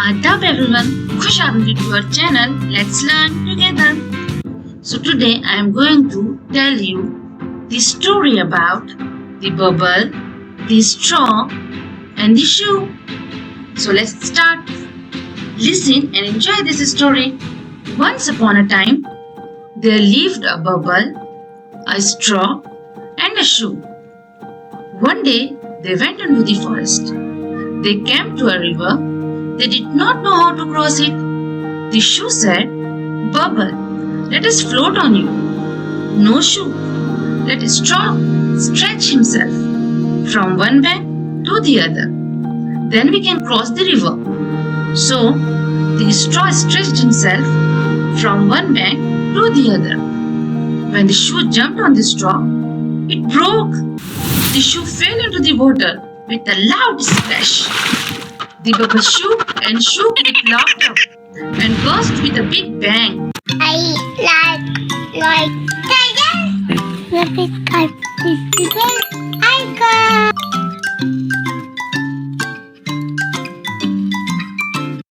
Adab everyone, Khush Aamdeed to our channel. Let's learn together. So today I am going to tell you the story about the bubble, the straw and the shoe. So let's start. Listen and enjoy this story. Once upon a time, there lived a bubble, a straw and a shoe. One day they went into the forest. They came to a river. They did not know how to cross it. The shoe said, "Bubble, let us float on you." "No, shoe, let straw stretch himself from one bank to the other. Then we can cross the river." So the straw stretched himself from one bank to the other. When the shoe jumped on the straw, it broke. The shoe fell into the water with a loud splash. The bubble shook and shook with laughter and burst with a big bang. I like tigers. Rabbit cat is